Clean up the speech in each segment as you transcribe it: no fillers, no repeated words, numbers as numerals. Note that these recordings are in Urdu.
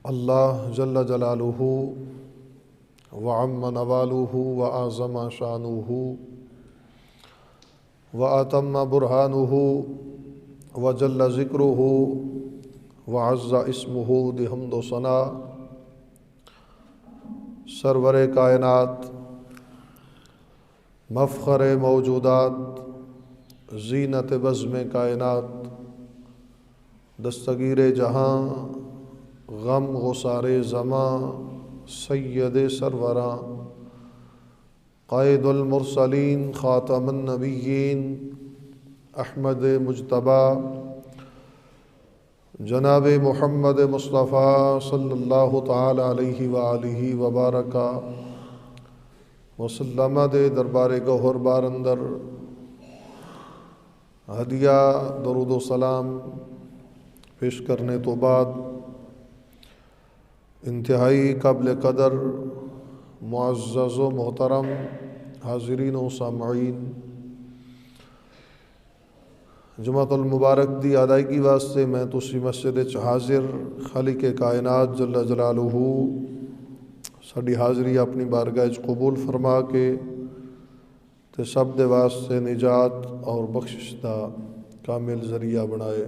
اللہ جل جلالہ وعم نوالہ وأعظم شانہ وأتم برہانہ وجل ذکرہ وعز اسمہ دی حمد و ثنا سرور کائنات، مفخر موجودات، زینت بزم کائنات، دستگیر جہاں، غم غسار زماں، سید سروراں، قائد المرسلین، خاتم النبیین، احمد مجتبیٰ، جناب محمد مصطفیٰ صلی اللہ تعالی علیہ وآلہ وبارک وسلم دے دربار گوہر بار اندر ہدیہ درود و سلام پیش کرنے تو بعد انتہائی قابل قدر معزز و محترم حاضرین و سامعین، جمعۃ المبارک دی ادائیگی واسطے میں تسی مسجد حاضر خالق کائنات جل جلالہ ساڈی حاضری اپنی بارگاہ قبول فرما کے تے سب دے واسطے نجات اور بخشش دا کامل ذریعہ بنائے۔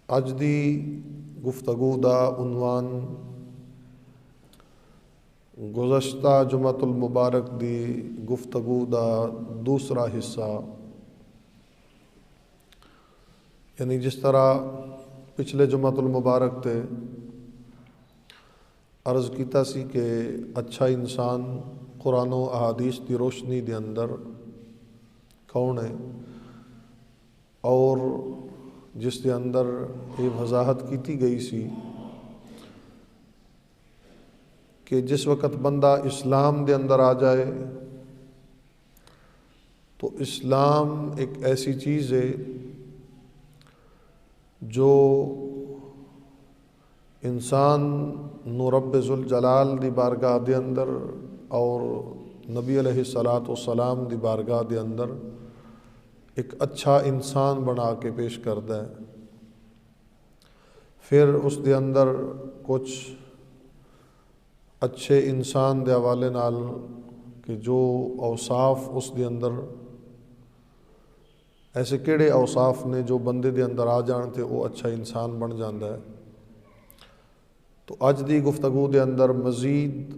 اج دی گفتگو دا عنوان گزشتہ جمعۃ المبارک دی گفتگو دا دوسرا حصہ، یعنی جس طرح پچھلے جمعۃ المبارک تے عرض کیتا سی کہ اچھا انسان قرآن و احادیث دی روشنی دے اندر کون ہے، اور جس دے اندر یہ وضاحت کیتی گئی سی کہ جس وقت بندہ اسلام دے اندر آ جائے تو اسلام ایک ایسی چیز ہے جو انسان نو رب ذوالجلال دی بارگاہ دے اندر اور نبی علیہ الصلاۃ والسلام دی بارگاہ دے اندر ایک اچھا انسان بنا کے پیش کرتا ہے۔ پھر اس دے اندر کچھ اچھے انسان دے حوالے نال کہ جو اوصاف اس دے اندر ایسے کیڑے اوصاف نے جو بندے دے اندر آ جان تے وہ اچھا انسان بن جاندہ ہے۔ تو اج دی گفتگو دے اندر مزید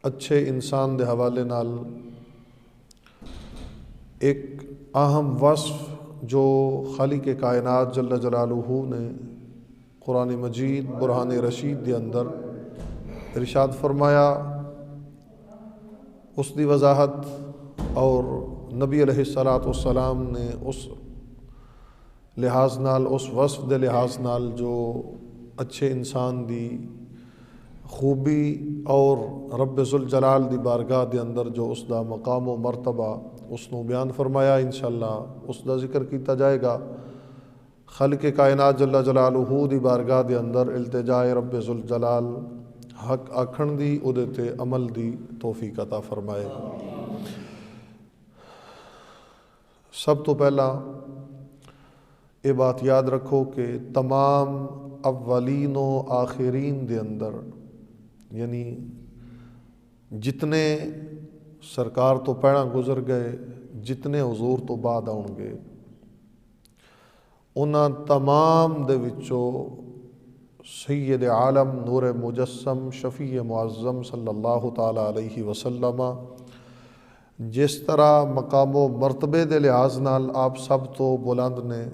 اچھے انسان دے حوالے نال ایک اہم وصف جو خالق کائنات جل جلالہ نے قرآن مجید برہان رشید دے اندر ارشاد فرمایا، اس دی وضاحت اور نبی علیہ الصلاۃ والسلام نے اس لحاظ نال، اس وصف دے لحاظ نال جو اچھے انسان دی خوبی اور رب ذوالجلال دی بارگاہ دے اندر جو اس دا مقام و مرتبہ اس نو بیان فرمایا، انشاءاللہ اس دا ذکر کیتا جائے گا۔ خالق کائنات جل جلالہ دی بارگاہ دے اندر التجائے رب ذوالجلال حق آکھن دی اودے تے عمل دی توفیق عطا فرمائے۔ سب تو پہلا یہ بات یاد رکھو کہ تمام اولین و آخرین دے اندر، یعنی جتنے سرکار تو پہلا گزر گئے، جتنے حضور تو بعد آؤں گے، انہاں تمام دے وچوں سید عالم نور مجسم شفیع معظم صلی اللہ تعالی علیہ وسلم جس طرح مقام و مرتبے دے لحاظ نال آپ سب تو بلند نے،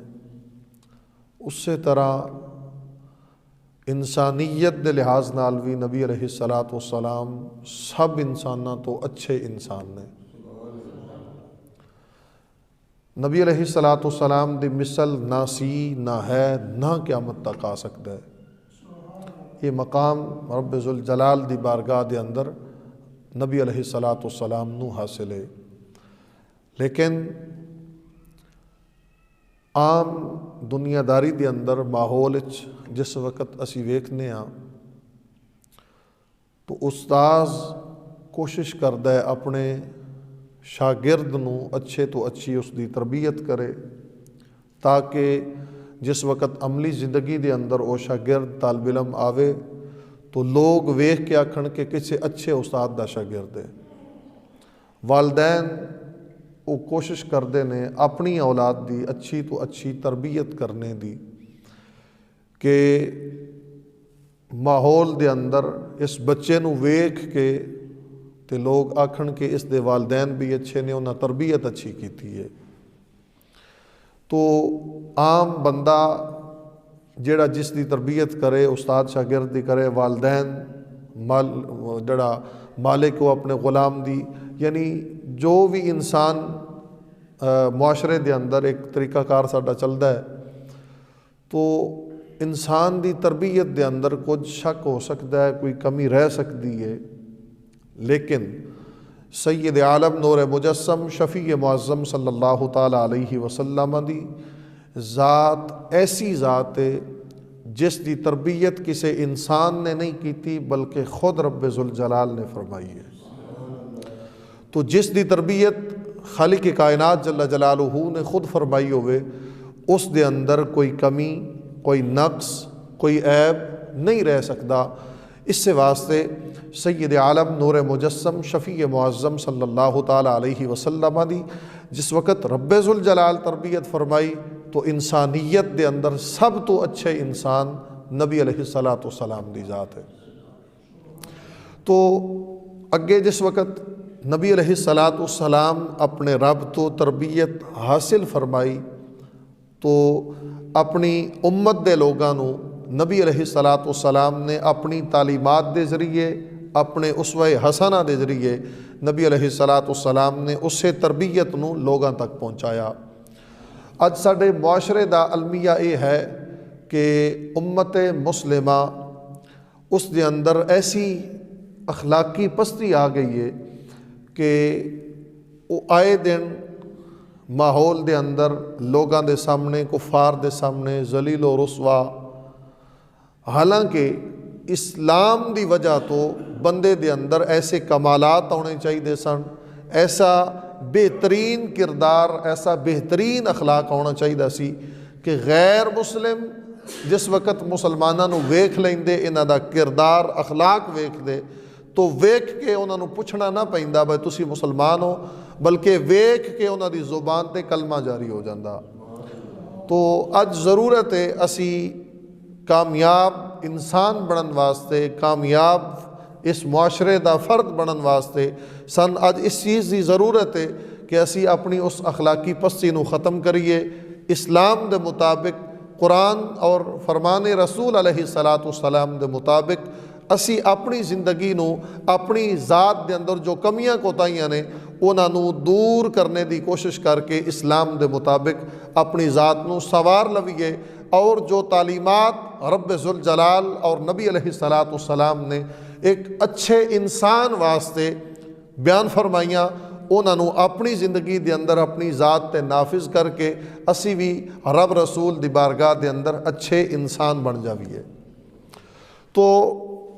اسی طرح انسانیت دے لحاظ نال بھی نبی علیہ الصلاۃ والسلام سب انساناں تو اچھے انسان نے۔ نبی علیہ الصلاۃ والسلام دی مثل نہ سی نہ ہے نہ قیامت تک آ سکتا ہے۔ یہ مقام رب ذوالجلال دی بارگاہ دے اندر نبی علیہ الصلاۃ والسلام نو حاصل ہے۔ لیکن عام دنیا داری دے اندر ماحول جس وقت اسی ویکھنے ہاں تو استاذ کوشش کردا ہے اپنے شاگرد نو اچھے تو اچھی اس دی تربیت کرے تاکہ جس وقت عملی زندگی دے اندر وہ شاگرد طالب علم آوے تو لوگ ویکھ کے آکھن کہ کسی اچھے استاد دا شاگرد ہے۔ والدین وہ کوشش کردے نے اپنی اولاد دی اچھی تو اچھی تربیت کرنے دی کہ ماحول دے اندر اس بچے نو ویکھ کے تے لوگ آکھن کہ اس دے والدین بھی اچھے نے، انہاں تربیت اچھی کیتی ہے۔ تو عام بندہ جڑا جس دی تربیت کرے، استاد شاگرد دی کرے، والدین جڑا مالک ہو اپنے غلام دی، یعنی جو بھی انسان معاشرے دے اندر ایک طریقہ کار ساڈا چلدا ہے، تو انسان دی تربیت دے اندر کچھ شک ہو سکتا ہے، کوئی کمی رہ سکتی ہے، لیکن سید عالم نور مجسم شفیع معظم صلی اللہ تعالیٰ علیہ وسلم دی ذات ایسی ذات ہے جس دی تربیت کسی انسان نے نہیں کیتی بلکہ خود رب ذوالجلال نے فرمائی ہے۔ تو جس دی تربیت خالق کائنات جل جلالہ نے خود فرمائی ہوئے، اس دے اندر کوئی کمی، کوئی نقص، کوئی عیب نہیں رہ سکتا۔ اس سے واسطے سید عالم نور مجسم شفیع معظم صلی اللہ تعالیٰ علیہ وسلم دی جس وقت رب ذوالجلال تربیت فرمائی تو انسانیت دے اندر سب تو اچھے انسان نبی علیہ السلام دی ذات ہے۔ تو اگے جس وقت نبی علیہ السلام اپنے رب تو تربیت حاصل فرمائی تو اپنی امت دے لوگاں نو نبی علیہ السلام نے اپنی تعلیمات دے ذریعے، اپنے اسوہ حسنہ دے ذریعے نبی علیہ السلام نے اسے تربیت نو لوگاں تک پہنچایا۔ اج ساڈے معاشرے دا المیہ یہ ہے کہ امت مسلمہ اس دے اندر ایسی اخلاقی پستی آ گئی ہے کہ وہ آئے دن ماحول دے اندر لوگاں دے سامنے، کفار دے سامنے ذلیل و رسوا، حالانکہ اسلام دی وجہ تو بندے دے اندر ایسے کمالات ہونے چاہیے سن، ایسا بہترین کردار، ایسا بہترین اخلاق ہونا چاہیے سی کہ غیر مسلم جس وقت مسلمانوں نو ویکھ لیندے، انہاں دا کردار اخلاق ویکھ دے تو ویکھ کے انہاں نو پوچھنا نہ پیندا بھائی تسی مسلمان ہو، بلکہ ویکھ کے انہاں دی زبان تے کلمہ جاری ہو جاندا۔ تو اج ضرورت ہے اسی کامیاب انسان بنن واسطے، کامیاب اس معاشرے دا فرد بنن واسطے اج اس چیز دی ضرورت ہے کہ اسی اپنی اس اخلاقی پستی نو ختم کریے، اسلام دے مطابق، قرآن اور فرمان رسول علیہ السلام دے مطابق اسی اپنی زندگی نو، اپنی ذات دے اندر جو کمیاں کوتاہیاں نے انہاں نو دور کرنے دی کوشش کر کے اسلام دے مطابق اپنی ذات نو سوار لویے، اور جو تعلیمات رب ذوالجلال اور نبی علیہ السلام نے ایک اچھے انسان واسطے بیان فرمائیاں انہاں نو اپنی زندگی دے اندر اپنی ذات تے نافذ کر کے اسی بھی رب رسول دی بارگاہ دے اندر اچھے انسان بن جاویے۔ تو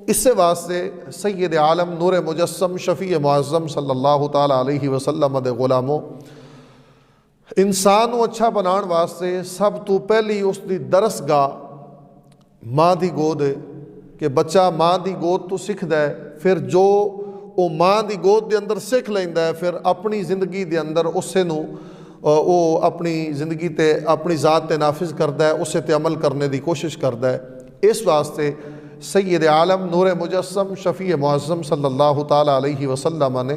اس سے واسطے سید عالم نور مجسم شفیع معظم صلی اللہ تعالیٰ علیہ وسلم دے غلاموں، انسان کو اچھا بنان واسطے سب تو پہلی اس دی درسگاہ ماں دی گود ہے کہ بچہ ماں دی گود تو سکھدا ہے، پھر جو وہ ماں دی گود دے اندر سکھ لیندا ہے پھر اپنی زندگی دے اندر اسے نو وہ اپنی زندگی تے اپنی ذات تے نافذ کردا ہے، اسے تے عمل کرنے دی کوشش کردا ہے۔ اس واسطے سید عالم نور مجسم شفیع معظم صلی اللہ تعالیٰ علیہ وسلم نے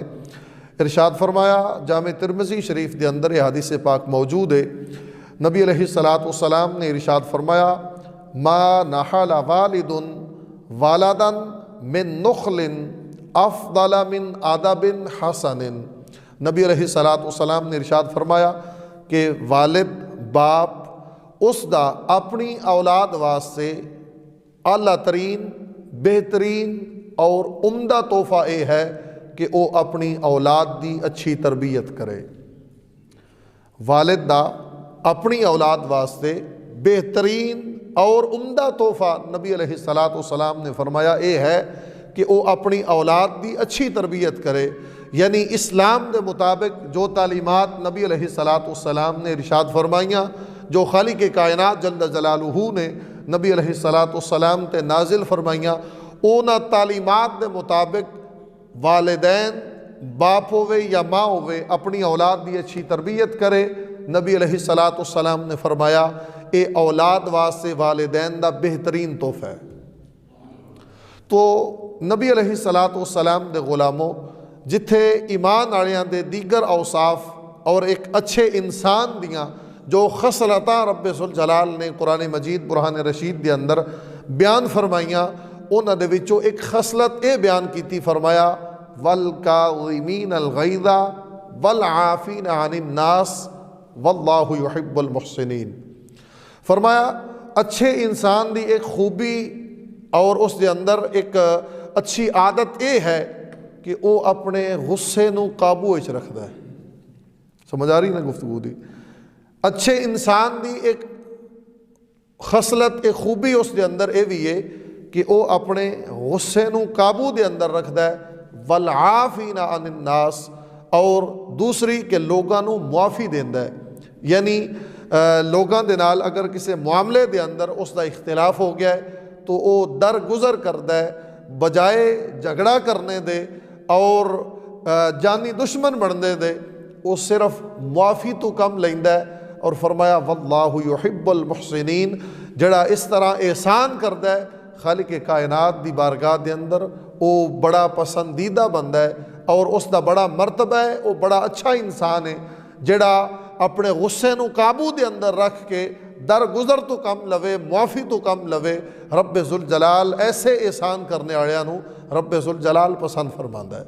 ارشاد فرمایا، جامع ترمذی شریف دے اندر یہ حدیث پاک موجود ہے، نبی علیہ السلام نے ارشاد فرمایا، ما نحل والد والدا من نخل افضل من ادب حسن۔ نبی علیہ السلام نے ارشاد فرمایا کہ والد باپ اس دا اپنی اولاد واسطے اعلیٰ ترین، بہترین اور عمدہ تحفہ یہ ہے کہ وہ اپنی اولاد دی اچھی تربیت کرے۔ والد دا اپنی اولاد واسطے بہترین اور عمدہ تحفہ نبی علیہ السلام نے فرمایا یہ ہے کہ وہ اپنی اولاد دی اچھی تربیت کرے، یعنی اسلام دے مطابق جو تعلیمات نبی علیہ السلام نے ارشاد فرمائیاں جو خالق کائنات جل جلالہ نے نبی علیہ الصلاۃ والسلام تے نازل فرمائیاں، اونا تعلیمات دے مطابق والدین باپ ہوئے یا ماں ہوئے اپنی اولاد دی اچھی تربیت کرے۔ نبی علیہ الصلاۃ والسلام نے فرمایا اے اولاد واسطے والدین دا بہترین تحفہ ہے۔ تو نبی علیہ الصلاۃ والسلام دے غلاموں، جتھے ایمان آلیاں دے دیگر اوصاف اور ایک اچھے انسان دیاں جو خصلتاں رب ذوالجلال نے قرآن مجید برہان رشید دے اندر بیان فرمائیاں، انہاں دے وچوں ایک خصلت اے بیان کیتی، فرمایا والکاظمین الغیظ والعافین عن الناس واللہ یحب المحسنین۔ فرمایا اچھے انسان دی ایک خوبی اور اس دے اندر ایک اچھی عادت اے ہے کہ وہ اپنے غصے نو قابو وچ رکھدا ہے۔ سمجھ آ رہی نا گفتگو دی؟ اچھے انسان دی ایک خصلت ایک خوبی اس دے اندر اے بھی ہے کہ وہ اپنے غصے نو قابو دے اندر رکھدا ہے، والعافین عن الناس، اور دوسری کہ لوگاں نو معافی دیندا ہے۔ یعنی لوگاں دے نال اگر کسی معاملے دے اندر اس دا اختلاف ہو گیا ہے تو وہ درگزر کردا ہے، بجائے جھگڑا کرنے دے اور جانی دشمن بننے دے، وہ صرف معافی تو کم لیندا ہے۔ اور فرمایا واللہ یحب المحسنین، جڑا اس طرح احسان کردا ہے خالق کائنات دی بارگاہ دے اندر، وہ بڑا پسندیدہ بندہ ہے اور اس دا بڑا مرتبہ ہے، وہ بڑا اچھا انسان ہے جڑا اپنے غصے نو قابو دے اندر رکھ کے درگزر تو کم لوے، معافی تو کم لوے۔ رب ذوالجلال ایسے احسان کرنے والےاں نو رب ذوالجلال پسند فرماندا ہے۔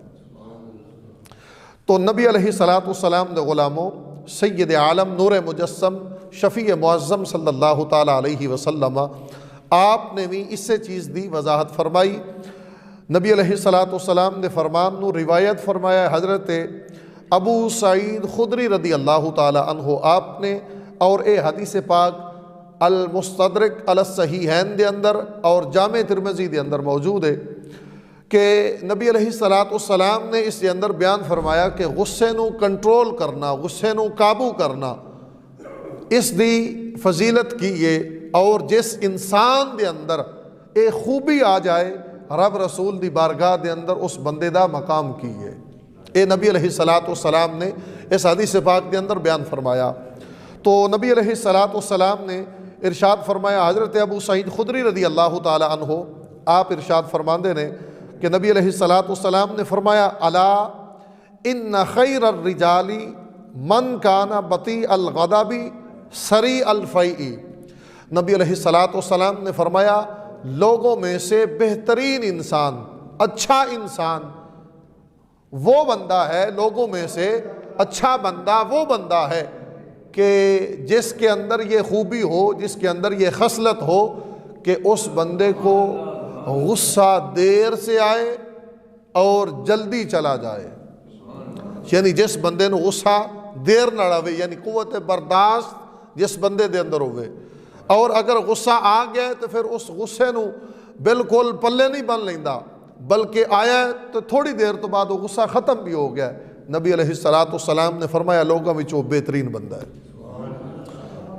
تو نبی علیہ الصلاۃ والسلام دے غلاموں، سید عالم نور مجسم شفیع معظم صلی اللہ تعالیٰ علیہ وسلم، آپ نے بھی اس سے چیز دی وضاحت فرمائی۔ نبی علیہ الصلاۃ والسلام نے فرمان نو روایت فرمایا حضرت ابو سعید خدری رضی اللہ تعالیٰ عنہ آپ نے، اور اے حدیث پاک المستدرک علی الصحیحین دے اندر اور جامع ترمذی دے اندر موجود ہے کہ نبی علیہ الصلاۃ والسلام نے اس کے اندر بیان فرمایا کہ غصے نو کنٹرول کرنا، غصے نو قابو کرنا، اس دی فضیلت کی یہ، اور جس انسان دے اندر اے خوبی آ جائے رب رسول دی بارگاہ دے اندر اس بندے دا مقام کی ہے۔ اے نبی علیہ الصلاۃ والسلام نے اس حدیث پاک دے اندر بیان فرمایا۔ تو نبی علیہ الصلاۃ والسلام نے ارشاد فرمایا، حضرت ابو سعید خدری رضی اللہ تعالی عنہ آپ ارشاد فرماندے نے کہ نبی علیہ الصلاۃ والسلام نے فرمایا الا ان خیر الرجال من کان بطیء الغضب سریع الفیء۔ نبی علیہ الصلاۃ والسلام نے فرمایا لوگوں میں سے بہترین انسان، اچھا انسان وہ بندہ ہے، لوگوں میں سے اچھا بندہ وہ بندہ ہے کہ جس کے اندر یہ خوبی ہو، جس کے اندر یہ خصلت ہو کہ اس بندے کو غصہ دیر سے آئے اور جلدی چلا جائے۔ یعنی جس بندے نو غصہ دیر نہ آوے، یعنی قوت برداشت جس بندے دے اندر ہوئے، اور اگر غصہ آ گیا تو پھر اس غصے نو بالکل پلے نہیں بن لیندا، بلکہ آیا ہے تو تھوڑی دیر تو بعد وہ غصہ ختم بھی ہو گیا۔ نبی علیہ الصلاۃ والسلام نے فرمایا لوگوں میں وہ بہترین بندہ ہے۔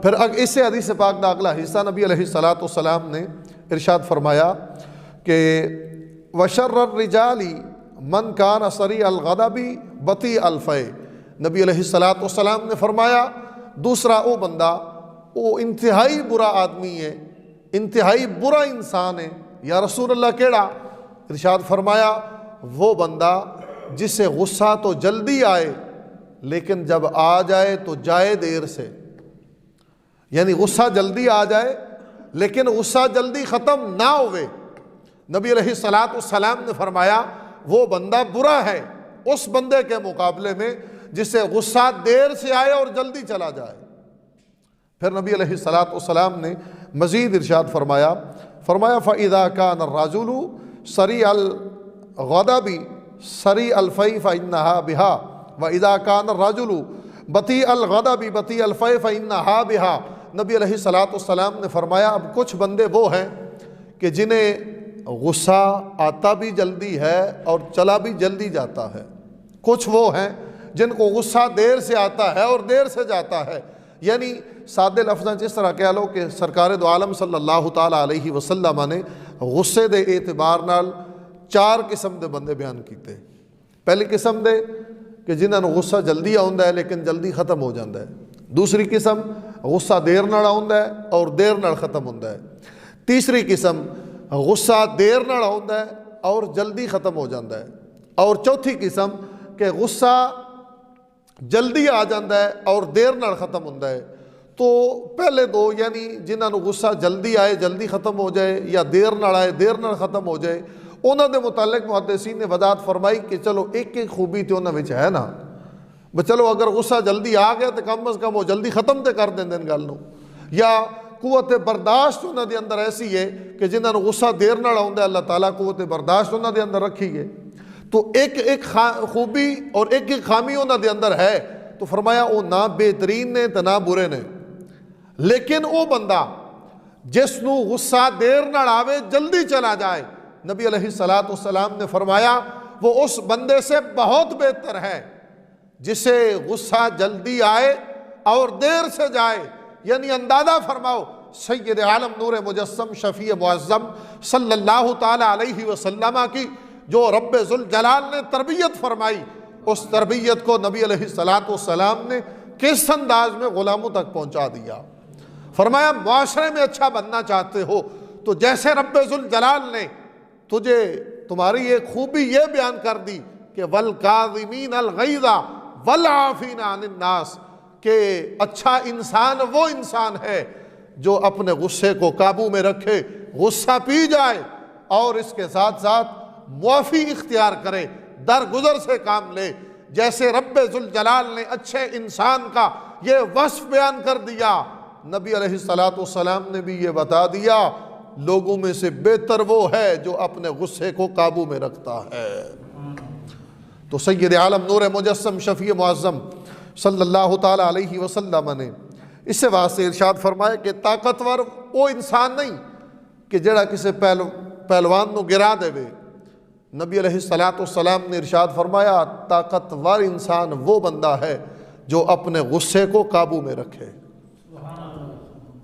پھر اس حدیث پاک دا اگلا حصہ نبی علیہ الصلاۃ والسلام نے ارشاد فرمایا کہ وشر الرجال من کان سریع الغضب بطیء الفیء۔ نبی علیہ الصلاۃ والسلام نے فرمایا دوسرا وہ بندہ وہ انتہائی برا آدمی ہے، انتہائی برا انسان ہے۔ یا رسول اللہ کیڑا؟ ارشاد فرمایا وہ بندہ جسے غصہ تو جلدی آئے لیکن جب آ جائے تو جائے دیر سے۔ یعنی غصہ جلدی آ جائے لیکن غصہ جلدی ختم نہ ہوئے۔ نبی علیہ الصلاۃ والسلام نے فرمایا وہ بندہ برا ہے اس بندے کے مقابلے میں جسے غصہ دیر سے آئے اور جلدی چلا جائے۔ پھر نبی علیہ الصلاۃ والسلام نے مزید ارشاد فرمایا فَإِذَا كَانَ الرَّجُلُ سَرِيعَ الْغَضَبِ سَرِيعَ الْفَيْءِ فَإِنَّهَا بِهَا وَإِذَا كَانَ الرَّجُلُ بَطِيءَ الْغَضَبِ بَطِيءَ الْفَيْءِ فَإِنَّهَا بِهَا۔ نبی علیہ الصلاۃ والسلام نے فرمایا اب کچھ بندے وہ ہیں کہ جنہیں غصہ آتا بھی جلدی ہے اور چلا بھی جلدی جاتا ہے، کچھ وہ ہیں جن کو غصہ دیر سے آتا ہے اور دیر سے جاتا ہے، یعنی سادے لفظاں اس طرح کہہ لو کہ سرکار دو عالم صلی اللہ تعالیٰ علیہ وسلم نے غصے دے اعتبار نال 4 قسم دے بندے بیان کیتے۔ پہلی قسم دے کہ جنہاں نوں غصہ جلدی آوندا ہے لیکن جلدی ختم ہو جاندا ہے۔ دوسری قسم غصہ دیر نال آوندا ہے اور دیر نال ختم ہوندا ہے۔ تیسری قسم غصہ دیر نال آوندا ہے اور جلدی ختم ہو جاندا ہے۔ اور چوتھی قسم کہ غصہ جلدی آ جاندا ہے اور دیر نال ختم ہوندا ہے۔ تو پہلے دو یعنی جنہاں نوں غصہ جلدی آئے جلدی ختم ہو جائے یا دیر نال آئے دیر نال ختم ہو جائے، انہاں دے متعلق محدثین نے وضاحت فرمائی کہ چلو ایک ایک خوبی تے انہاں وچ ہے نا، چلو اگر غصہ جلدی آ گیا تو کم از کم وہ جلدی ختم تے کر دیں گل نو، یا قوت برداشت انہاں دے اندر ایسی ہے کہ جنہاں نوں غصہ دیر نال آوندا ہے اللہ تعالیٰ قوت برداشت انہاں دے اندر رکھی ہے۔ تو ایک ایک خوبی اور ایک ایک خامی انہاں دے اندر ہے، تو فرمایا وہ نہ بہترین نے تو نہ برے نے، لیکن وہ بندہ جس نو غصہ دیر نال آوے جلدی چلا جائے، نبی علیہ السلام نے فرمایا وہ اس بندے سے بہت بہتر ہے جسے غصہ جلدی آئے اور دیر سے جائے۔ یعنی اندازہ فرماؤ سید عالم نور مجسم شفیع معظم صلی اللہ تعالی علیہ وسلم کی جو رب ذوالجلال نے تربیت فرمائی، اس تربیت کو نبی علیہ السلام نے کس انداز میں غلاموں تک پہنچا دیا۔ فرمایا معاشرے میں اچھا بننا چاہتے ہو تو جیسے رب ذوالجلال نے تجھے تمہاری ایک خوبی یہ بیان کر دی کہ وَالْكَاظِمِينَ الْغَيْظَ وَالْعَافِينَ عَنِ النَّاسِ، کہ اچھا انسان وہ انسان ہے جو اپنے غصے کو قابو میں رکھے، غصہ پی جائے اور اس کے ساتھ ساتھ معافی اختیار کرے، درگزر سے کام لے۔ جیسے رب ذوالجلال نے اچھے انسان کا یہ وصف بیان کر دیا، نبی علیہ السلام نے بھی یہ بتا دیا لوگوں میں سے بہتر وہ ہے جو اپنے غصے کو قابو میں رکھتا ہے۔ تو سید عالم نور مجسم شفیع معظم صلی اللہ تعالیٰ علیہ وسلم نے اس سے واسطے ارشاد فرمایا کہ طاقتور وہ انسان نہیں کہ جڑا کسی پہلوان نو گرا دے وے۔ نبی علیہ السلام نے ارشاد فرمایا طاقتور انسان وہ بندہ ہے جو اپنے غصے کو قابو میں رکھے۔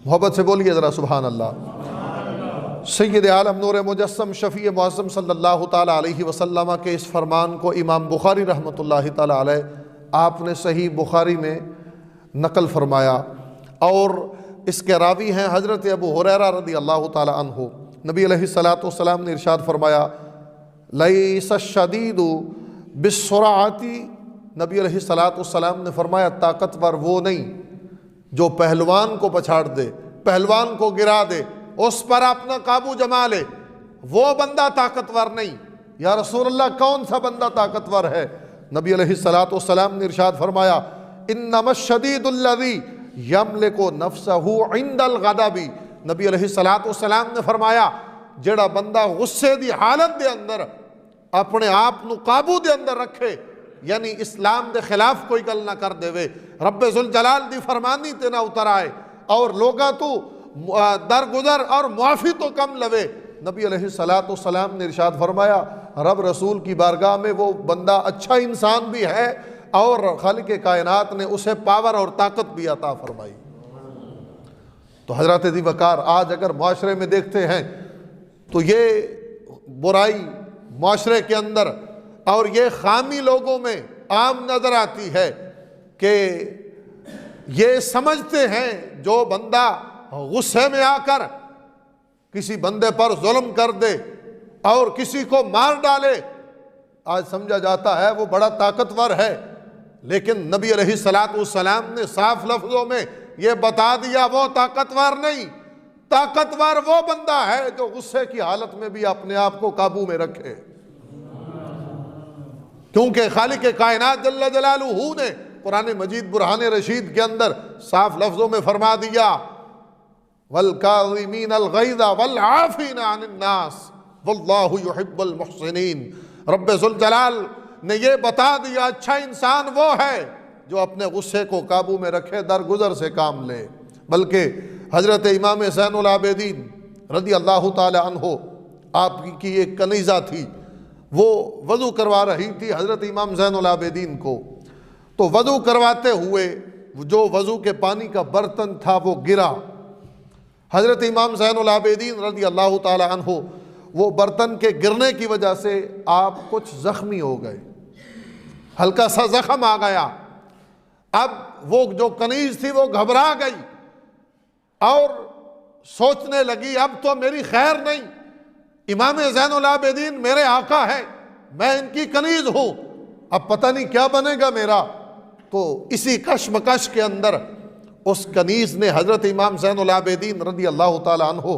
محبت سے بولیے ذرا سبحان اللہ۔ سید عالم نور مجسم شفیع معظم صلی اللہ تعالیٰ علیہ وسلم کے اس فرمان کو امام بخاری رحمۃ اللہ تعالیٰ علیہ آپ نے صحیح بخاری میں نقل فرمایا، اور اس کے راوی ہیں حضرت ابو ہریرہ رضی اللہ تعالیٰ عنہ۔ نبی علیہ السلام نے ارشاد فرمایا لیس الشدید بالسرعۃ، نبی علیہ السلام نے فرمایا طاقتور وہ نہیں جو پہلوان کو پچھاڑ دے، پہلوان کو گرا دے، اس پر اپنا قابو جما لے، وہ بندہ طاقتور نہیں۔ یا رسول اللہ کون سا بندہ طاقتور ہے؟ نبی علیہ السلام نے ارشاد فرمایا انما الشدید الذی یملک نفسہ عند الغضب، نبی علیہ السلام نے فرمایا جڑا بندہ غصے دی حالت دے اندر اپنے آپ نو قابو دے اندر رکھے، یعنی اسلام دے خلاف کوئی گل نہ کر دے وے، رب ذوالجلال دی فرمانی تے نہ اتر آئے اور لوگاں تو درگزر اور معافی تو کم لوے، نبی علیہ السلام نے ارشاد فرمایا رب رسول کی بارگاہ میں وہ بندہ اچھا انسان بھی ہے اور خالق کائنات نے اسے پاور اور طاقت بھی عطا فرمائی۔ تو حضرات ذی وقار آج اگر معاشرے میں دیکھتے ہیں تو یہ برائی معاشرے کے اندر اور یہ خامی لوگوں میں عام نظر آتی ہے کہ یہ سمجھتے ہیں جو بندہ غصے میں آ کر کسی بندے پر ظلم کر دے اور کسی کو مار ڈالے، آج سمجھا جاتا ہے وہ بڑا طاقتور ہے، لیکن نبی علیہ السلام نے صاف لفظوں میں یہ بتا دیا وہ طاقتور نہیں، طاقتور وہ بندہ ہے جو غصے کی حالت میں بھی اپنے آپ کو قابو میں رکھے، کیونکہ خالق کائنات جل جلالہ نے قرآن مجید برہان رشید کے اندر صاف لفظوں میں فرما دیا وَالْكَاظِمِينَ الْغَيْظَ وَالْعَافِينَ عَنِ النَّاسِ وَاللَّهُ يُحِبُّ الْمُحْسِنِينَ۔ رب ذوالجلال نے یہ بتا دیا اچھا انسان وہ ہے جو اپنے غصے کو قابو میں رکھے، درگزر سے کام لے۔ بلکہ حضرت امام زین العابدین رضی اللہ تعالی عنہ، آپ کی ایک کنیزہ تھی، وہ وضو کروا رہی تھی حضرت امام زین العابدین کو، تو وضو کرواتے ہوئے جو وضو کے پانی کا برتن تھا وہ گرا۔ حضرت امام زین العابدین رضی اللہ تعالی عنہ وہ برتن کے گرنے کی وجہ سے آپ کچھ زخمی ہو گئے، ہلکا سا زخم آ گیا۔ اب وہ جو کنیز تھی وہ گھبرا گئی اور سوچنے لگی اب تو میری خیر نہیں، امام زین العابدین میرے آقا ہے، میں ان کی کنیز ہوں، اب پتہ نہیں کیا بنے گا میرا۔ تو اسی کشمکش کے اندر اس کنیز نے حضرت امام زین العابدین رضی اللہ تعالی عنہ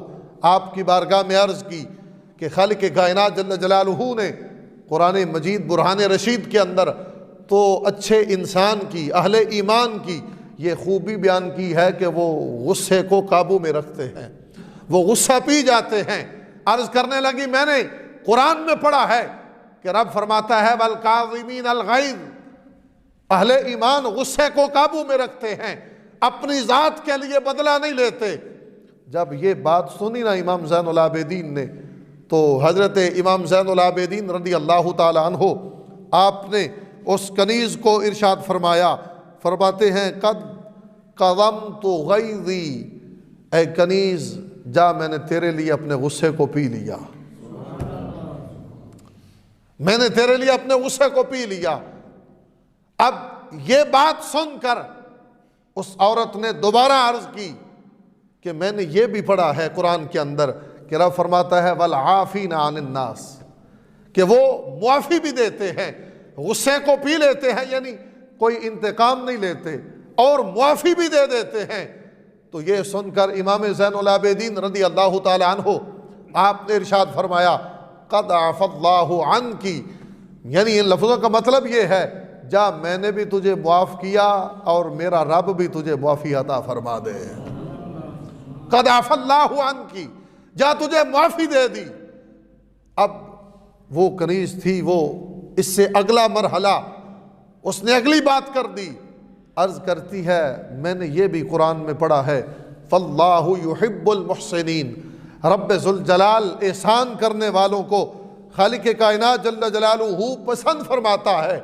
آپ کی بارگاہ میں عرض کی کہ خالق کائنات جل جلالہ نے قرآن مجید برہان رشید کے اندر تو اچھے انسان کی، اہل ایمان کی یہ خوبی بیان کی ہے کہ وہ غصے کو قابو میں رکھتے ہیں، وہ غصہ پی جاتے ہیں۔ عرض کرنے لگی میں نے قرآن میں پڑھا ہے کہ رب فرماتا ہے والکاظمین الغیظ، اہل ایمان غصے کو قابو میں رکھتے ہیں، اپنی ذات کے لیے بدلہ نہیں لیتے۔ جب یہ بات سنی نا امام زین العابدین نے تو حضرت امام زین العابدین رضی اللہ تعالی عنہ آپ نے اس کنیز کو ارشاد فرمایا، فرماتے ہیں قد قضمت غیظی، اے کنیز جا میں نے تیرے لیے اپنے غصے کو پی لیا، میں نے تیرے لیے اپنے غصے کو پی لیا۔ اب یہ بات سن کر اس عورت نے دوبارہ عرض کی کہ میں نے یہ بھی پڑھا ہے قرآن کے اندر کہ رب فرماتا ہے والعافین عن الناس، کہ وہ معافی بھی دیتے ہیں، غصے کو پی لیتے ہیں، یعنی کوئی انتقام نہیں لیتے اور معافی بھی دے دیتے ہیں۔ تو یہ سن کر امام زین العابدین رضی اللہ تعالی عنہ آپ نے ارشاد فرمایا قد عفا اللہ عنکی، یعنی ان لفظوں کا مطلب یہ ہے جا میں نے بھی تجھے معاف کیا اور میرا رب بھی تجھے معافی عطا فرما دے، قد عفا اللہ عنکی، جا تجھے معافی دے دی۔ اب وہ کنیز تھی وہ اس سے اگلا مرحلہ اس نے اگلی بات کر دی، عرض کرتی ہے میں نے یہ بھی قرآن میں پڑھا ہے فاللہ یحب المحسنین، رب ذوالجلال احسان کرنے والوں کو خالق کائنات جل جلالہ پسند فرماتا ہے۔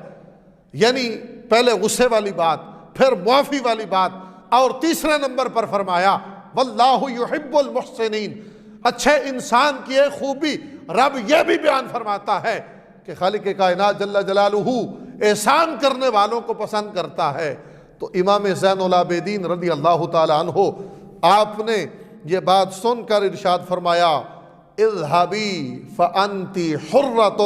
یعنی پہلے غصے والی بات، پھر معافی والی بات، اور تیسرے نمبر پر فرمایا واللہ یحب المحسنین، اچھے انسان کی ایک خوبی رب یہ بھی بیان فرماتا ہے کہ خالق کائنات جل جلالہ احسان کرنے والوں کو پسند کرتا ہے۔ تو امام زین العابدین رضی اللہ تعالی عنہ آپ نے یہ بات سن کر ارشاد فرمایا اذهبی فانتی حرۃ،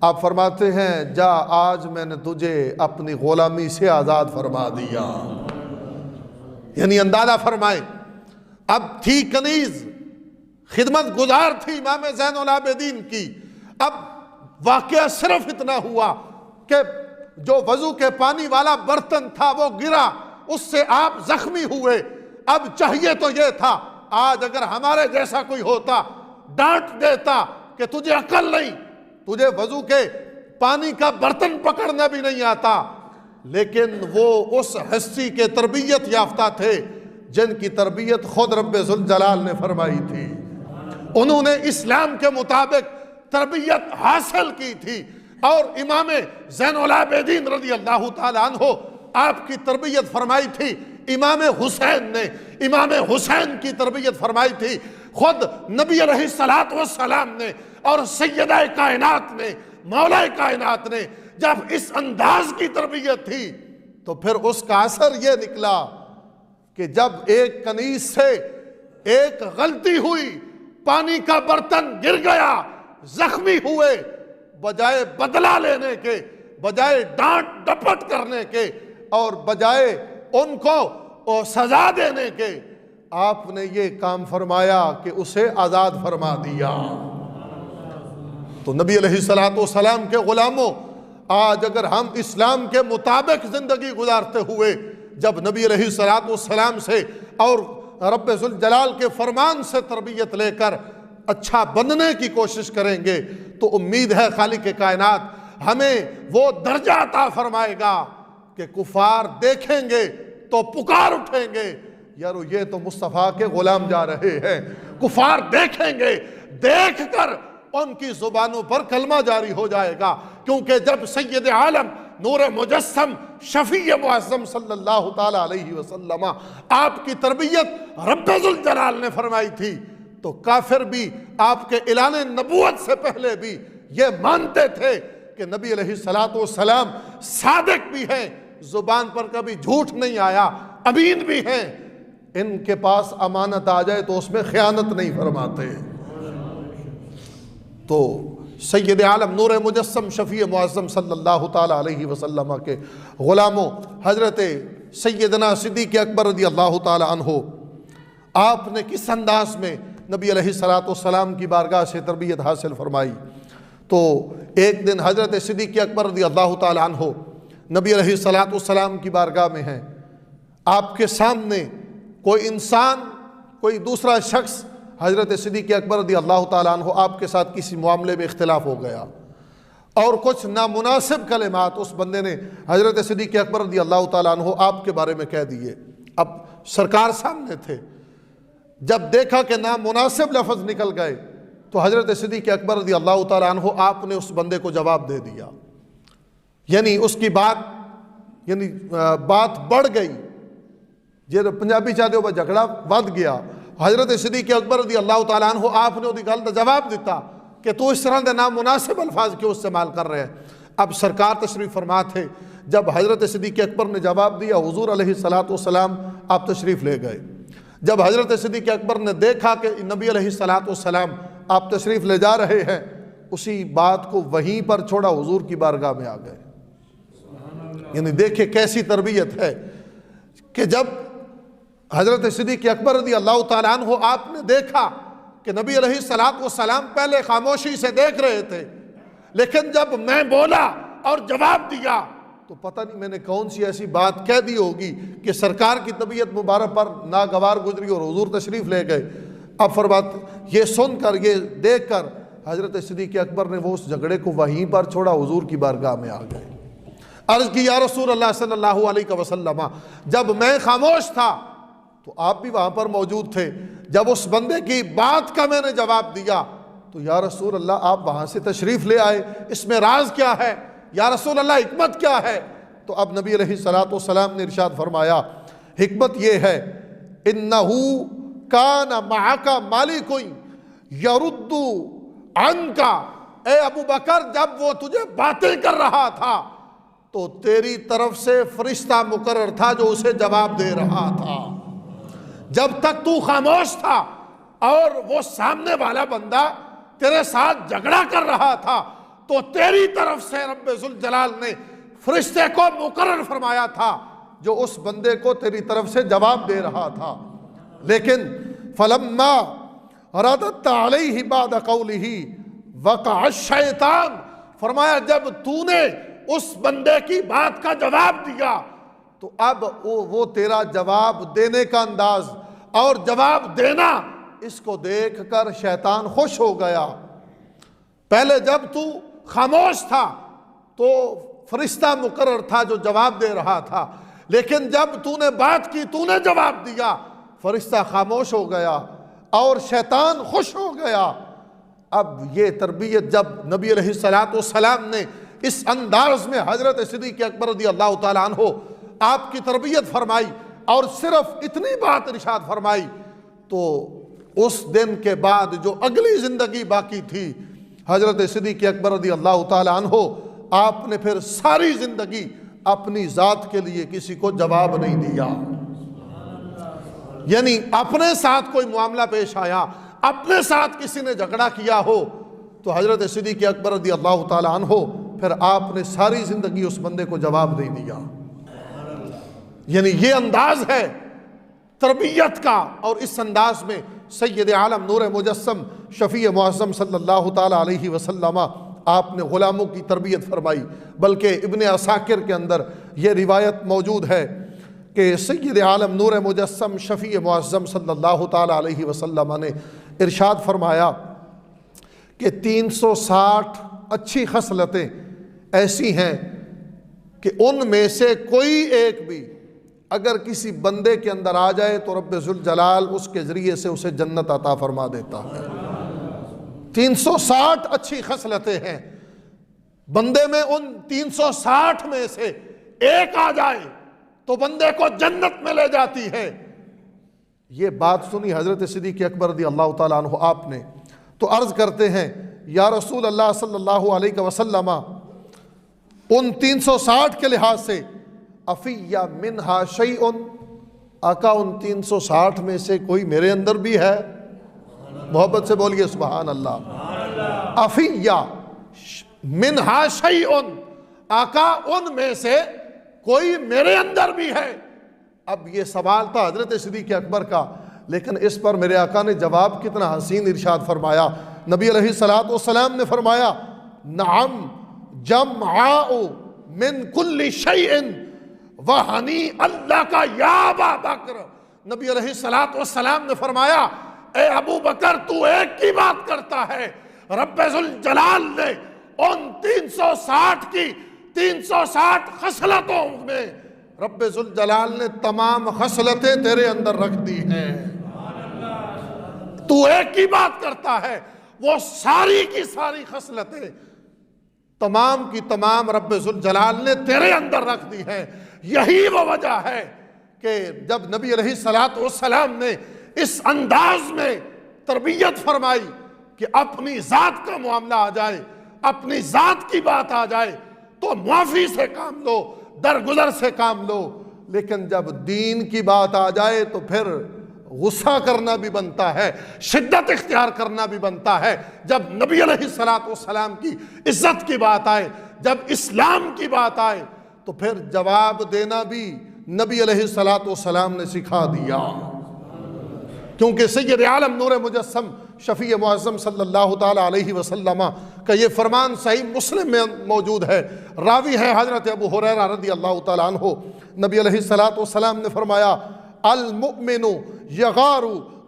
آپ فرماتے ہیں جا آج میں نے تجھے اپنی غلامی سے آزاد فرما دیا۔ یعنی اندازہ فرمائے اب تھی کنیز، خدمت گزار تھی امام زین العابدین کی، اب واقعہ صرف اتنا ہوا کہ جو وضو کے پانی والا برتن تھا وہ گرا، اس سے آپ زخمی ہوئے۔ اب چاہیے تو یہ تھا آج اگر ہمارے جیسا کوئی ہوتا ڈانٹ دیتا کہ تجھے عقل نہیں، تجھے وضو کے پانی کا برتن پکڑنا بھی نہیں آتا، لیکن وہ اس ہستی کے تربیت یافتہ تھے جن کی تربیت خود رب ذوالجلال نے فرمائی تھی، انہوں نے اسلام کے مطابق تربیت حاصل کی تھی، اور امام زین العابدین رضی اللہ تعالی عنہ آپ کی تربیت فرمائی تھی، امام حسین نے امام حسین کی تربیت فرمائی تھی، خود نبی علیہ السلام نے اور سیدہ کائنات نے، مولا کائنات نے جب اس انداز کی تربیت تھی تو پھر اس کا اثر یہ نکلا کہ جب ایک کنیز سے ایک غلطی ہوئی، پانی کا برتن گر گیا، زخمی ہوئے، بجائے بدلہ لینے کے، بجائے ڈانٹ ڈپٹ کرنے کے اور بجائے ان کو سزا دینے کے، آپ نے یہ کام فرمایا کہ اسے آزاد فرما دیا۔ تو نبی علیہ السلام کے غلاموں، آج اگر ہم اسلام کے مطابق زندگی گزارتے ہوئے جب نبی علیہ السلام سے اور رب ذوالجلال کے فرمان سے تربیت لے کر اچھا بننے کی کوشش کریں گے تو امید ہے خالق کائنات ہمیں وہ درجہ عطا فرمائے گا کہ کفار دیکھیں گے تو پکار اٹھیں گے یارو یہ تو مصطفیٰ کے غلام جا رہے ہیں، کفار دیکھیں گے، دیکھ کر ان کی زبانوں پر کلمہ جاری ہو جائے گا، کیونکہ جب سید عالم نور مجسم شفیع معظم صلی اللہ تعالی علیہ وسلم آپ کی تربیت رب ذوالجلال نے فرمائی تھی، تو کافر بھی آپ کے اعلان نبوت سے پہلے بھی یہ مانتے تھے کہ نبی علیہ السلام صادق بھی ہیں، زبان پر کبھی جھوٹ نہیں آیا، امین بھی ہیں، ان کے پاس امانت آ جائے تو اس میں خیانت نہیں فرماتے۔ تو سید عالم نور مجسم شفیع معظم صلی اللہ تعالی علیہ وسلم کے غلاموں، حضرت سیدنا صدیق اکبر رضی اللہ تعالی عنہ، آپ نے کس انداز میں نبی علیہ السلام کی بارگاہ سے تربیت حاصل فرمائی؟ تو ایک دن حضرت صدیق اکبر رضی اللہ تعالی عنہ نبی علیہ السلام کی بارگاہ میں ہیں، آپ کے سامنے کوئی انسان، کوئی دوسرا شخص، حضرت صدیق اکبر رضی اللہ تعالیٰ عنہ آپ کے ساتھ کسی معاملے میں اختلاف ہو گیا اور کچھ نامناسب کلمات اس بندے نے حضرت صدیق اکبر رضی اللہ تعالیٰ عنہ آپ کے بارے میں کہہ دیے۔ اب سرکار سامنے تھے، جب دیکھا کہ نامناسب لفظ نکل گئے تو حضرت صدیق اکبر رضی اللہ تعالیٰ عنہ آپ نے اس بندے کو جواب دے دیا، یعنی اس کی بات بڑھ گئی، جے پنجابی چاہتے ہو جھگڑا ود گیا۔ حضرت صدیق اکبر رضی اللہ تعالیٰ عنہ آپ نے وہ گل کا جواب دیتا کہ تو اس طرح دے نامناسب الفاظ کیوں استعمال کر رہے ہیں۔ اب سرکار تشریف فرما تھے، جب حضرت صدیق اکبر نے جواب دیا، حضور علیہ السلام آپ تشریف لے گئے۔ جب حضرت صدیق اکبر نے دیکھا کہ نبی علیہ السلام آپ تشریف لے جا رہے ہیں، اسی بات کو وہیں پر چھوڑا، حضور کی بارگاہ میں آ گئے۔ یعنی دیکھیں کیسی تربیت ہے کہ جب حضرت صدیق اکبر رضی اللہ تعالیٰ عنہ آپ نے دیکھا کہ نبی علیہ السلام پہلے خاموشی سے دیکھ رہے تھے، لیکن جب میں بولا اور جواب دیا تو پتہ نہیں میں نے کون سی ایسی بات کہہ دی ہوگی کہ سرکار کی طبیعت مبارک پر ناگوار گزری اور حضور تشریف لے گئے۔ اب فرماتے یہ سن کر، یہ دیکھ کر حضرت صدیق اکبر نے وہ اس جھگڑے کو وہیں پر چھوڑا، حضور کی بارگاہ میں آ گئے۔ عرض کی یا رسول اللہ صلی اللہ علیہ وسلم، جب میں خاموش تھا تو آپ بھی وہاں پر موجود تھے، جب اس بندے کی بات کا میں نے جواب دیا تو یا رسول اللہ آپ وہاں سے تشریف لے آئے، اس میں راز کیا ہے؟ یا رسول اللہ حکمت کیا ہے؟ تو اب نبی علیہ السلام نے ارشاد فرمایا، حکمت یہ ہے، انہو کان معک مالک یرد عنک، اے ابو بکر جب وہ تجھے باتیں کر رہا تھا تو تیری طرف سے فرشتہ مقرر تھا جو اسے جواب دے رہا تھا۔ جب تک تو خاموش تھا اور وہ سامنے والا بندہ تیرے ساتھ جھگڑا کر رہا تھا تو تیری طرف سے رب ذوالجلال نے فرشتے کو مقرر فرمایا تھا جو اس بندے کو تیری طرف سے جواب دے رہا تھا۔ لیکن فلما رددت علیہ بعد قولہ وقع الشیطان، فرمایا جب تو نے اس بندے کی بات کا جواب دیا تو اب وہ تیرا جواب دینے کا انداز اور جواب دینا، اس کو دیکھ کر شیطان خوش ہو گیا۔ پہلے جب تو خاموش تھا تو فرشتہ مقرر تھا جو جواب دے رہا تھا، لیکن جب تو نے بات کی، تو نے جواب دیا، فرشتہ خاموش ہو گیا اور شیطان خوش ہو گیا۔ اب یہ تربیت جب نبی علیہ السلام نے اس انداز میں حضرت صدیق اکبر رضی اللہ تعالیٰ عنہ آپ کی تربیت فرمائی اور صرف اتنی بات ارشاد فرمائی، تو اس دن کے بعد جو اگلی زندگی باقی تھی حضرت صدیق اکبر رضی اللہ تعالیٰ عنہ، آپ نے پھر ساری زندگی اپنی ذات کے لیے کسی کو جواب نہیں دیا۔ یعنی اپنے ساتھ کوئی معاملہ پیش آیا، اپنے ساتھ کسی نے جھگڑا کیا ہو تو حضرت صدیق اکبر رضی اللہ تعالیٰ عنہ پھر آپ نے ساری زندگی اس بندے کو جواب نہیں دیا۔ یعنی یہ انداز ہے تربیت کا، اور اس انداز میں سید عالم نور مجسم شفیع معظم صلی اللہ تعالیٰ علیہ وسلم آپ نے غلاموں کی تربیت فرمائی۔ بلکہ ابن عساکر کے اندر یہ روایت موجود ہے کہ سید عالم نور مجسم شفیع معظم صلی اللہ تعالیٰ علیہ وسلم نے ارشاد فرمایا کہ 360 اچھی خصلتیں ایسی ہیں کہ ان میں سے کوئی ایک بھی اگر کسی بندے کے اندر آ جائے تو رب ذوالجلال اس کے ذریعے سے اسے جنت عطا فرما دیتا ہے۔ 360 اچھی خصلتیں ہیں، بندے میں ان 360 میں سے ایک آ جائے تو بندے کو جنت میں لے جاتی ہے۔ یہ بات سنی حضرت صدیق اکبر رضی اللہ تعالیٰ عنہ آپ نے، تو عرض کرتے ہیں یا رسول اللہ صلی اللہ علیہ وسلم، ان 360 کے لحاظ سے افی منہا شیء، آقا ان 360 میں سے کوئی میرے اندر بھی ہے؟ محبت سے بولیے سبحان اللہ۔ افی منہا شیء، آقا ان میں سے کوئی میرے اندر بھی ہے۔ اب یہ سوال تھا حضرت صدیق اکبر کا، لیکن اس پر میرے آقا نے جواب کتنا حسین ارشاد فرمایا۔ نبی علیہ الصلوۃ والسلام نے فرمایا نعم جمعاء من کل شیء وہنی اللہ کا یا ابا بکر۔ نبی علیہ الصلوۃ والسلام نے فرمایا اے ابو بکر تو ایک کی بات کرتا ہے، رب ذوالجلال نے ان 360 کی 360 خصلتوں میں رب ذوالجلال نے تمام خصلتیں تیرے اندر رکھ دی ہیں۔ تو ایک کی بات کرتا ہے، وہ ساری کی ساری خصلتیں تمام کی تمام رب ذوالجلال نے تیرے اندر رکھ دی ہیں۔ یہی وہ وجہ ہے کہ جب نبی علیہ الصلوۃ والسلام نے اس انداز میں تربیت فرمائی کہ اپنی ذات کا معاملہ آ جائے، اپنی ذات کی بات آ جائے تو معافی سے کام لو، درگزر سے کام لو، لیکن جب دین کی بات آ جائے تو پھر غصہ کرنا بھی بنتا ہے، شدت اختیار کرنا بھی بنتا ہے۔ جب نبی علیہ الصلوۃ والسلام کی عزت کی بات آئے، جب اسلام کی بات آئے تو پھر جواب دینا بھی نبی علیہ الصلوۃ والسلام نے سکھا دیا، کیونکہ سید عالم نور مجسم شفیع معظم صلی اللہ تعالیٰ علیہ وسلم کا یہ فرمان صحیح مسلم میں موجود ہے، راوی ہے حضرت ابو ہریرہ رضی اللہ تعالیٰ عنہ۔ نبی علیہ الصلوۃ والسلام نے فرمایا المؤمن یغار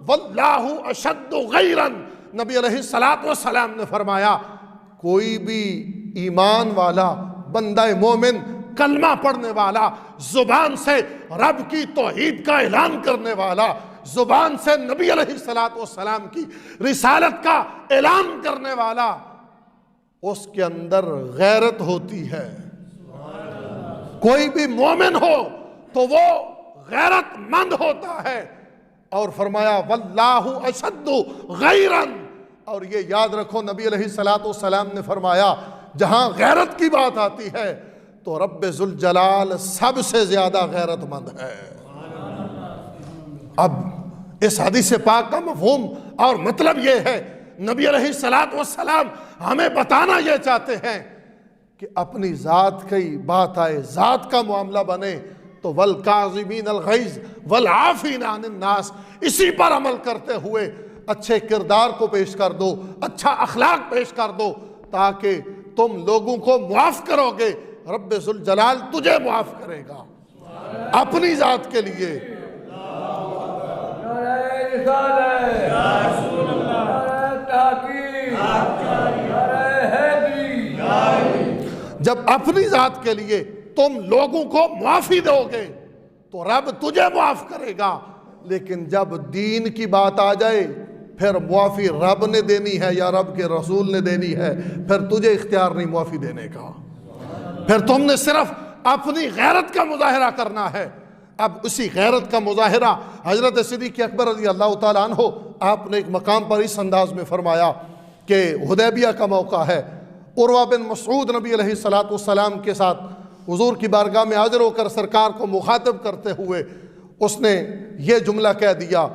واللہ اشد غیرا۔ نبی علیہ الصلوۃ والسلام نے فرمایا کوئی بھی ایمان والا بندہ مومن، کلمہ پڑھنے والا، زبان سے رب کی توحید کا اعلان کرنے والا، زبان سے نبی علیہ الصلوۃ والسلام کی رسالت کا اعلان کرنے والا، اس کے اندر غیرت ہوتی ہے۔ کوئی بھی مومن ہو تو وہ غیرت مند ہوتا ہے، اور فرمایا واللہ اشد غیرا، اور یہ یاد رکھو نبی علیہ الصلوۃ والسلام نے فرمایا جہاں غیرت کی بات آتی ہے تو رب ذوالجلال سب سے زیادہ غیرت مند ہے۔ اب اس حدیث پاک کا مفہوم اور مطلب یہ ہے، نبی علیہ الصلوۃ والسلام ہمیں بتانا یہ چاہتے ہیں کہ اپنی ذات کی بات آئے، ذات کا معاملہ بنے تو والکاظمین الغیظ والعافین عن الناس، اسی پر عمل کرتے ہوئے اچھے کردار کو پیش کر دو، اچھا اخلاق پیش کر دو، تاکہ تم لوگوں کو معاف کرو گے، رب ذوالجلال تجھے معاف کرے گا اپنی ذات کے لیے۔ جب اپنی ذات کے لیے تم لوگوں کو معافی دو گے تو رب تجھے معاف کرے گا، لیکن جب دین کی بات آ جائے پھر معافی رب نے دینی ہے یا رب کے رسول نے دینی ہے، پھر تجھے اختیار نہیں معافی دینے کا، پھر تم نے صرف اپنی غیرت کا مظاہرہ کرنا ہے۔ اب اسی غیرت کا مظاہرہ حضرت صدیق اکبر رضی اللہ تعالیٰ عنہ آپ نے ایک مقام پر اس انداز میں فرمایا کہ حدیبیہ کا موقع ہے، عروہ بن مسعود نبی علیہ الصلوۃ والسلام کے ساتھ حضور کی بارگاہ میں حاضر ہو کر سرکار کو مخاطب کرتے ہوئے اس نے یہ جملہ کہہ دیا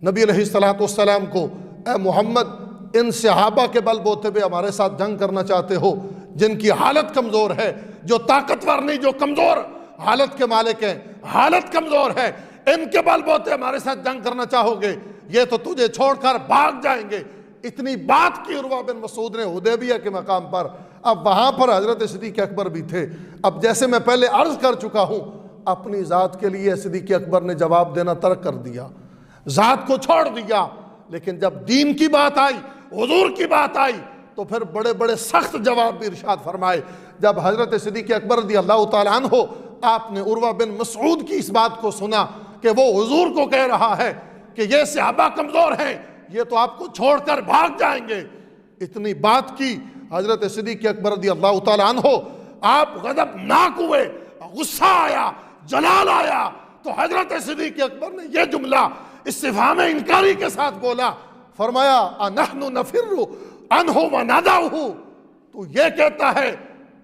نبی علیہ الصلوۃ والسلام کو، اے محمد ان صحابہ کے بل بوتے پہ ہمارے ساتھ جنگ کرنا چاہتے ہو جن کی حالت کمزور ہے، جو طاقتور نہیں، جو کمزور حالت کے مالک ہیں، حالت کمزور ہے، ان کے بل بوتے ہمارے ساتھ جنگ کرنا چاہو گے، یہ تو تجھے چھوڑ کر بھاگ جائیں گے۔ اتنی بات کی عروہ بن مسعود نے حدیبیہ کے مقام پر۔ اب وہاں پر حضرت صدیق اکبر بھی تھے۔ اب جیسے میں پہلے عرض کر چکا ہوں، اپنی ذات کے لیے صدیق اکبر نے جواب دینا ترک کر دیا، ذات کو چھوڑ دیا، لیکن جب دین کی بات آئی، حضور کی بات آئی تو پھر بڑے بڑے سخت جواب بھی ارشاد فرمائے۔ جب حضرت صدیق اکبر رضی اللہ تعالیٰ عنہ آپ نے عروہ بن مسعود کی اس بات کو سنا کہ وہ حضور کو کہہ رہا ہے کہ یہ صحابہ کمزور ہیں، یہ تو آپ کو چھوڑ کر بھاگ جائیں گے، اتنی بات کی حضرت صدیق اکبر رضی اللہ تعالیٰ عنہ آپ غضبناک ہوئے، غصہ آیا، جلال آیا، تو حضرت صدیق اکبر نے یہ جملہ استفہام انکاری کے ساتھ بولا، فرمایا اَنَحْنُ نَفِرُّ عَنْهُ وَنَدَعُهُ، تو یہ کہتا ہے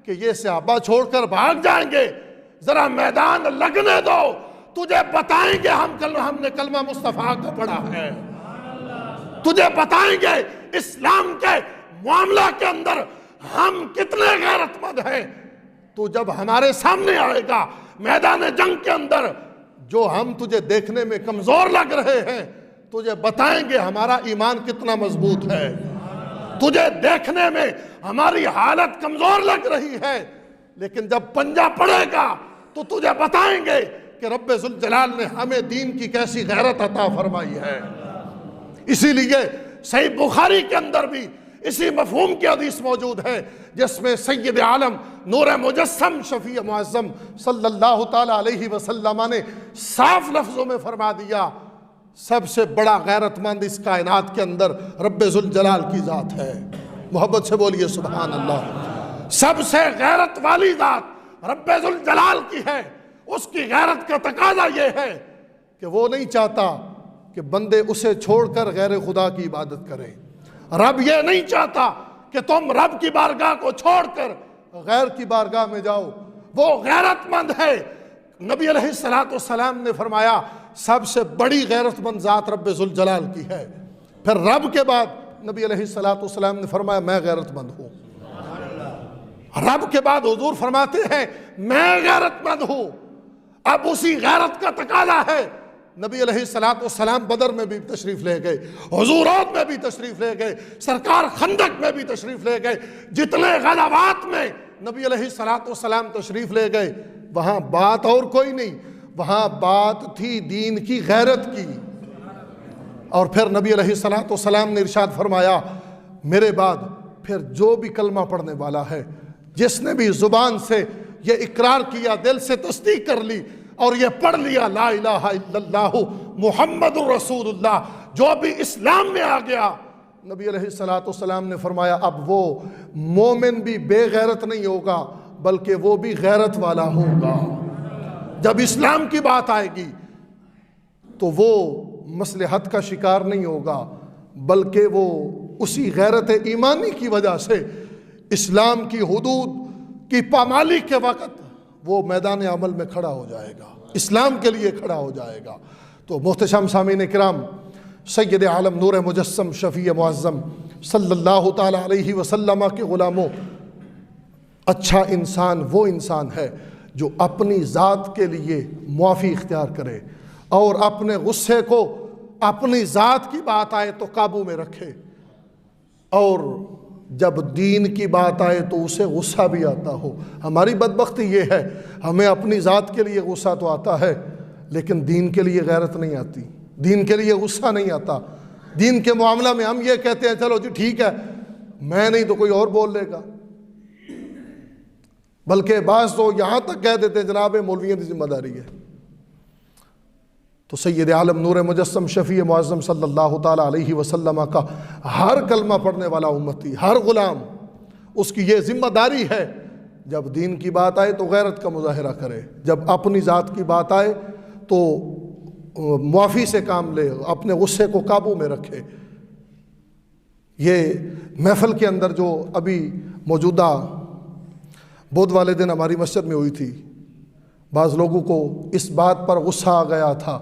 کہ یہ صحابہ چھوڑ کر بھاگ جائیں گے، ذرا میدان لگنے دو، تجھے بتائیں گے ہم نے کلمہ مصطفیٰ کا پڑھا ہے، تجھے بتائیں گے اسلام کے معاملہ کے اندر ہم کتنے غیرت مند ہیں۔ تو جب ہمارے سامنے آئے گا میدان جنگ کے اندر، جو ہم تجھے دیکھنے میں کمزور لگ رہے ہیں، تجھے بتائیں گے ہمارا ایمان کتنا مضبوط ہے، تجھے دیکھنے میں ہماری حالت کمزور لگ رہی ہے، لیکن جب پنجہ پڑے گا تو تجھے بتائیں گے کہ رب ذوالجلال نے ہمیں دین کی کیسی غیرت عطا فرمائی ہے۔ اسی لیے صحیح بخاری کے اندر بھی اسی مفہوم کی حدیث موجود ہے، جس میں سید عالم نور مجسم شفیع معظم صلی اللہ تعالیٰ علیہ وسلم نے صاف لفظوں میں فرما دیا، سب سے بڑا غیرت مند اس کائنات کے اندر رب ذوالجلال کی ذات ہے۔ محبت سے بولیے سبحان اللہ۔ سب سے غیرت والی ذات رب ذوالجلال کی ہے۔ اس کی غیرت کا تقاضا یہ ہے کہ وہ نہیں چاہتا کہ بندے اسے چھوڑ کر غیر خدا کی عبادت کریں۔ رب یہ نہیں چاہتا کہ تم رب کی بارگاہ کو چھوڑ کر غیر کی بارگاہ میں جاؤ، وہ غیرت مند ہے۔ نبی علیہ السلام نے فرمایا سب سے بڑی غیرت مند ذات رب ذوالجلال کی ہے۔ پھر رب کے بعد نبی علیہ السلام نے فرمایا میں غیرت مند ہوں۔ رب کے بعد حضور فرماتے ہیں میں غیرت مند ہوں۔ اب اسی غیرت کا تقاضا ہے، نبی علیہ السلام بدر میں بھی تشریف لے گئے، حضور عہد میں بھی تشریف لے گئے، سرکار خندق میں بھی تشریف لے گئے، جتنے غزوات میں نبی علیہ السلام تشریف لے گئے، وہاں بات اور کوئی نہیں، وہاں بات تھی دین کی غیرت کی۔ اور پھر نبی علیہ السلام نے ارشاد فرمایا میرے بعد پھر جو بھی کلمہ پڑھنے والا ہے، جس نے بھی زبان سے یہ اقرار کیا، دل سے تصدیق کر لی اور یہ پڑھ لیا لا الہ الا اللہ محمد رسول اللہ، جو بھی اسلام میں آ گیا، نبی علیہ السلام نے فرمایا اب وہ مومن بھی بے غیرت نہیں ہوگا بلکہ وہ بھی غیرت والا ہوگا۔ جب اسلام کی بات آئے گی تو وہ مصلحت کا شکار نہیں ہوگا بلکہ وہ اسی غیرت ایمانی کی وجہ سے اسلام کی حدود کی پامالی کے وقت وہ میدان عمل میں کھڑا ہو جائے گا، اسلام کے لیے کھڑا ہو جائے گا۔ تو محتشم سامعین کرام، سید عالم نور مجسم شفیع معظم صلی اللہ تعالیٰ علیہ وسلم کے غلاموں، اچھا انسان وہ انسان ہے جو اپنی ذات کے لیے معافی اختیار کرے اور اپنے غصے کو اپنی ذات کی بات آئے تو قابو میں رکھے، اور جب دین کی بات آئے تو اسے غصہ بھی آتا ہو۔ ہماری بدبختی یہ ہے ہمیں اپنی ذات کے لیے غصہ تو آتا ہے لیکن دین کے لیے غیرت نہیں آتی، دین کے لیے غصہ نہیں آتا۔ دین کے معاملہ میں ہم یہ کہتے ہیں چلو جی ٹھیک ہے، میں نہیں تو کوئی اور بول لے گا، بلکہ بعض تو یہاں تک کہہ دیتے ہیں جناب مولویوں کی ذمہ داری ہے۔ تو سید عالم نور مجسم شفیع معظم صلی اللہ تعالیٰ علیہ وسلم کا ہر کلمہ پڑھنے والا امتی، ہر غلام، اس کی یہ ذمہ داری ہے جب دین کی بات آئے تو غیرت کا مظاہرہ کرے، جب اپنی ذات کی بات آئے تو معافی سے کام لے، اپنے غصے کو قابو میں رکھے۔ یہ محفل کے اندر جو ابھی موجودہ بدھ والے دن ہماری مسجد میں ہوئی تھی، بعض لوگوں کو اس بات پر غصہ آ گیا تھا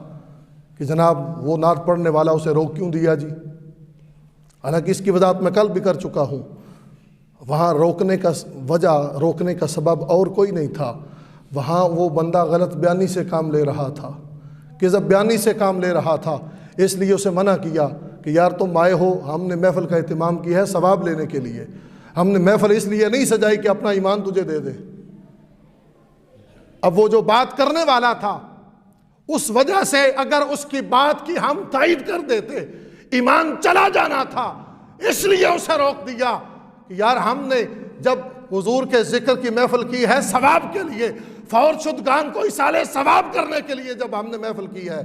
کہ جناب وہ نعت پڑھنے والا اسے روک کیوں دیا جی، حالانکہ اس کی وضاحت میں کل بھی کر چکا ہوں۔ وہاں روکنے کا وجہ، روکنے کا سبب اور کوئی نہیں تھا، وہاں وہ بندہ غلط بیانی سے کام لے رہا تھا، کذب بیانی سے کام لے رہا تھا، اس لیے اسے منع کیا کہ یار تم آئے ہو، ہم نے محفل کا اہتمام کیا ہے ثواب لینے کے لیے، ہم نے محفل اس لیے نہیں سجائی کہ اپنا ایمان تجھے دے دے۔ اب وہ جو بات کرنے والا تھا اس وجہ سے اگر اس کی بات کی ہم تائید کر دیتے ایمان چلا جانا تھا، اس لیے اسے روک دیا کہ یار ہم نے جب حضور کے ذکر کی محفل کی ہے ثواب کے لیے، فور شدگان کو اصالے ثواب کرنے کے لیے جب ہم نے محفل کی ہے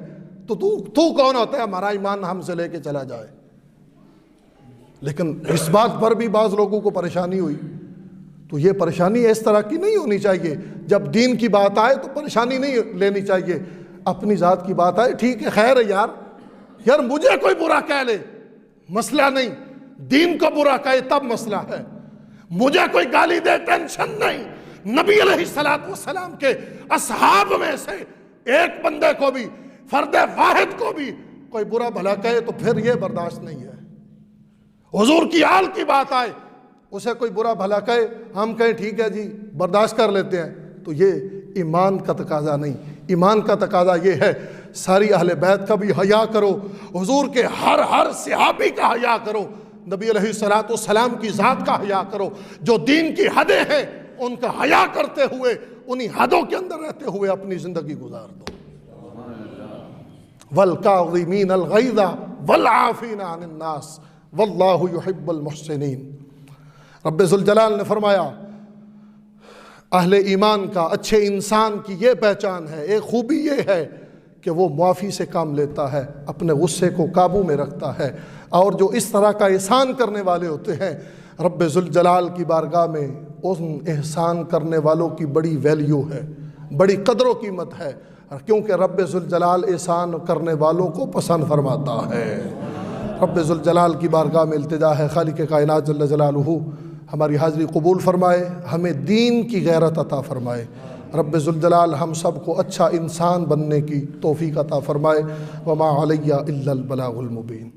تو تو کون ہوتا ہے ہمارا ایمان ہم سے لے کے چلا جائے۔ لیکن اس بات پر بھی بعض لوگوں کو پریشانی ہوئی، تو یہ پریشانی اس طرح کی نہیں ہونی چاہیے۔ جب دین کی بات آئے تو پریشانی نہیں لینی چاہیے، اپنی ذات کی بات آئے ٹھیک ہے خیر ہے یار مجھے کوئی برا کہہ لے مسئلہ نہیں، دین کو برا کہے تب مسئلہ ہے، مجھے کوئی گالی دے ٹینشن نہیں۔ نبی علیہ السلام کے اصحاب میں سے ایک بندے کو بھی، فرد واحد کو بھی کوئی برا بھلا کہے تو پھر یہ برداشت نہیں ہے۔ حضور کی آل کی بات آئے، اسے کوئی برا بھلا کہے ہم کہیں ٹھیک ہے جی برداشت کر لیتے ہیں، تو یہ ایمان کا تقاضا نہیں۔ ایمان کا تقاضا یہ ہے ساری اہل بیت کا بھی حیا کرو، حضور کے ہر صحابی کا حیا کرو، نبی علیہ السلام کی ذات کا حیا کرو، جو دین کی حدیں ہیں ان کا حیا کرتے ہوئے انہی حدوں کے اندر رہتے ہوئے اپنی زندگی گزار دو۔ وَالْكَاظِمِينَ الْغَيْظَ وَالْعَافِينَ عَنِ النَّاسِ وَاللَّهُ يُحِبُّ الْمُحْسِنِينَ۔ رب ذوالجلال نے فرمایا اہل ایمان کا، اچھے انسان کی یہ پہچان ہے، ایک خوبی یہ ہے کہ وہ معافی سے کام لیتا ہے، اپنے غصے کو قابو میں رکھتا ہے، اور جو اس طرح کا احسان کرنے والے ہوتے ہیں رب ذوالجلال کی بارگاہ میں ان احسان کرنے والوں کی بڑی ویلیو ہے، بڑی قدر و قیمت ہے، کیونکہ رب ذوالجلال احسان کرنے والوں کو پسند فرماتا ہے۔ رب ذوالجلال کی بارگاہ میں التجا ہے خالق کائنات جل جلالہ ہماری حاضری قبول فرمائے، ہمیں دین کی غیرت عطا فرمائے۔ رب ذوالجلال ہم سب کو اچھا انسان بننے کی توفیق عطا فرمائے۔ وما علیہ الا البلاغ المبین۔